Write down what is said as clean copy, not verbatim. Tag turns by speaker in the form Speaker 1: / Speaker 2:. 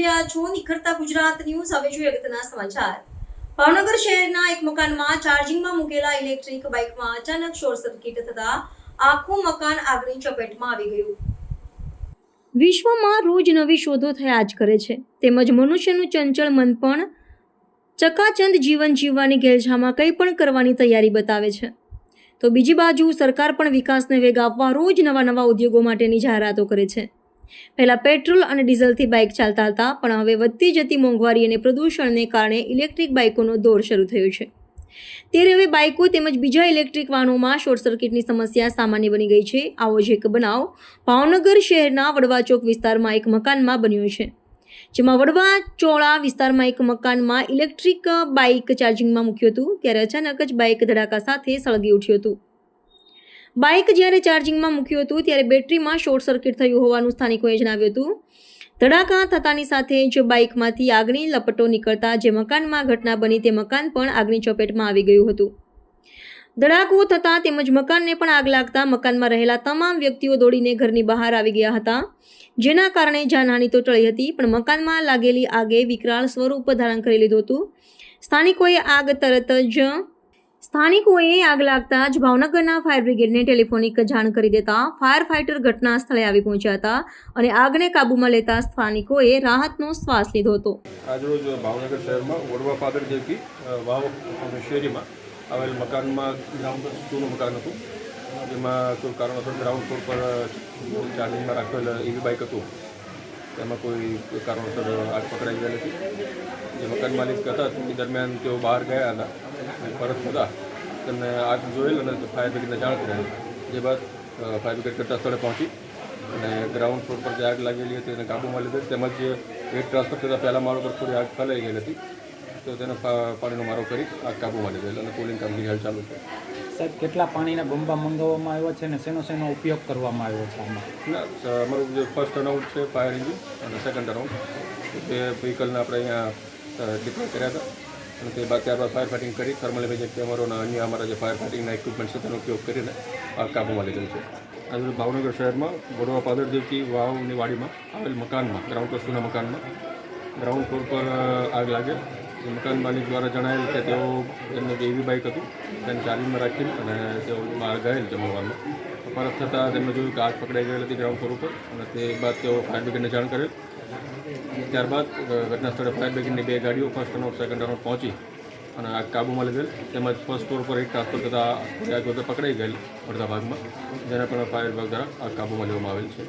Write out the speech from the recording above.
Speaker 1: રહ્યા છો નિખરતા ગુજરાત ન્યૂઝ। હવે જોઈએ અગત્યના સમાચાર। ભાવનગર શહેરના એક મકાનમાં ચાર્જિંગમાં મૂકેલા ઇલેક્ટ્રિક બાઇકમાં અચાનક શોર્ટ સર્કિટ થતા આખું મકાન આગની ચપેટમાં આવી ગયું। વિશ્વમાં રોજ નવી શોધો થયા જ કરે છે, તેમજ મનુષ્યનું ચંચળ મન પણ ચકાચંદ જીવન જીવવાની ઘેલછામાં કંઈ પણ કરવાની તૈયારી બતાવે છે, તો બીજી બાજુ સરકાર પણ વિકાસને વેગ આપવા રોજ નવા ઉદ્યોગો માટેની જાહેરાતો કરે છે। પહેલાં પેટ્રોલ અને ડીઝલથી બાઇક ચાલતા હતા, પણ હવે વધતી જતી મોંઘવારી અને પ્રદૂષણને કારણે ઇલેક્ટ્રિક બાઇકોનો દોર શરૂ થયો છે। ત્યારે હવે બાઇકો તેમજ બીજા ઇલેક્ટ્રિક વાહનોમાં શોર્ટ સર્કિટની સમસ્યા સામાન્ય બની ગઈ છે। આવો જ એક બનાવ ભાવનગર શહેરના વડવા ચોક વિસ્તારમાં એક મકાનમાં બન્યો છે, જેમાં વડવા ચોળા વિસ્તારમાં એક મકાનમાં ઇલેક્ટ્રિક બાઇક ચાર્જિંગમાં મૂક્યું હતું, ત્યારે અચાનક જ બાઇક ધડાકા સાથે સળગી ઉઠ્યું હતું। બાઇક જ્યારે ચાર્જિંગમાં મૂક્યું હતું ત્યારે બેટરીમાં શોર્ટ સર્કિટ થયું હોવાનું સ્થાનિકોએ જણાવ્યું હતું। ધડાકા થતાની સાથે જ બાઇકમાંથી આગની લપટો નીકળતા જે મકાનમાં ઘટના બની તે મકાન પણ આગની ચપેટમાં આવી ગયું હતું। ધડાકો થતાં તેમજ મકાનને પણ આગ લાગતા મકાનમાં રહેલા તમામ વ્યક્તિઓ દોડીને ઘરની બહાર આવી ગયા હતા, જેના કારણે જાનહાનિ તો ટળી હતી, પણ મકાનમાં લાગેલી આગે વિકરાળ સ્વરૂપ ધારણ કરી લીધું હતું। સ્થાનિકોએ આગ લાગતા જ ભાવનગરના ફાયર બ્રિગેડને ટેલિફોનિક જાણ કરી દેતા ફાયર ફાઇટર ઘટના સ્થળે આવી પહોંચ્યા હતા અને આગને કાબૂમાં લેતા સ્થાનિકોએ રાહતનો શ્વાસ લીધો હતો।
Speaker 2: આજરોજ ભાવનગર શહેરમાં વડવા પાદર જેવી વાવ શેરીમાં આવેલ મકાનમાં ગ્રાઉન્ડ પર જૂનું મકાન હતું, જેમાં કોઈ કારણોસર ગ્રાઉન્ડ ફ્લોર પર ચાર્જિંગમાં રાખેલ ઈવી બાઇક હતું, તેમાં કોઈ કારણોસર આગ પકડાઈ ગઈ હતી। જે મકાન માલિક હતા તે દરમિયાન તેઓ બહાર ગયા હતા અને પરત થતા તેમને આગ જોયેલ અને ફાયર બ્રિગેડને જાણ કરેલ, જે બાદ ફાયર બ્રિગેડ ઘટના સ્થળે પહોંચી અને ગ્રાઉન્ડ ફ્લોર પર જે આગ લાગેલી હતી તેને કાબૂમાં લીધેલ, તેમજ હીટ ટ્રાન્સફર થતાં પહેલા માળ પર થોડી આગ ફેલાઈ ગઈ હતી, તો તેને પાણીનો મારો કરી આગ કાબૂમાં લીધેલ અને કુલિંગ કામગીરી હાલ ચાલુ છે।
Speaker 3: સાહેબ, કેટલા પાણીના બંબા મંગાવવામાં આવ્યા છે અને શેનો ઉપયોગ કરવામાં આવ્યો છે આમાં?
Speaker 2: ના, અમારું જે ફર્સ્ટ રાઉન્ડ છે ફાયર એન્જિન અને સેકન્ડ રાઉન્ડ તે વ્હીકલને આપણે અહીંયા ડિપ્લોય કર્યા હતા અને તે બાદ ત્યારબાદ ફાયર ફાઇટિંગ કરી થર્મલ ઇમેજિંગ કેમેરો અને અન્ય અમારા જે ફાયર ફાઇટિંગના ઇક્વિપમેન્ટ છે તેનો ઉપયોગ કરીને આગ કાબૂમાં લીધેલ છે। આજે ભાવનગર શહેરમાં વડવા પાદર જેવી વાવની વાડીમાં આવેલ મકાનમાં ગ્રાઉન્ડ પર જૂના મકાનમાં ગ્રાઉન્ડ ફ્લોર પર આગ લાગે। મકાન માલિક દ્વારા જણાવેલ કે તેઓ એમને જે ઈવી બાઇક હતું તેને ચાર્જિંગમાં રાખી અને તેઓ બહાર ગયેલ જમવામાં, પરત થતાં તેમને જોયું કે આગ પકડાઈ ગયેલ હતી ગ્રાઉન્ડ ફ્લોર ઉપર અને તે બાદ તેઓ ફાયર બ્રિગેડને જાણ કરેલ। ત્યારબાદ ઘટના સ્થળે ફાયર બ્રિગેડની 2 ગાડીઓ ફર્સ્ટ રાઉન્ડ સેકન્ડ રાઉન્ડ પહોંચી અને આગ કાબૂમાં લીધેલ, તેમજ ફર્સ્ટ ફ્લોર પર હીટ ટ્રાન્સફર થતાં આગ વગર પકડાઈ ગયેલ અડધા ભાગમાં, જેના પણ ફાયર વિભાગ દ્વારા આગ કાબૂમાં લેવામાં આવેલ છે।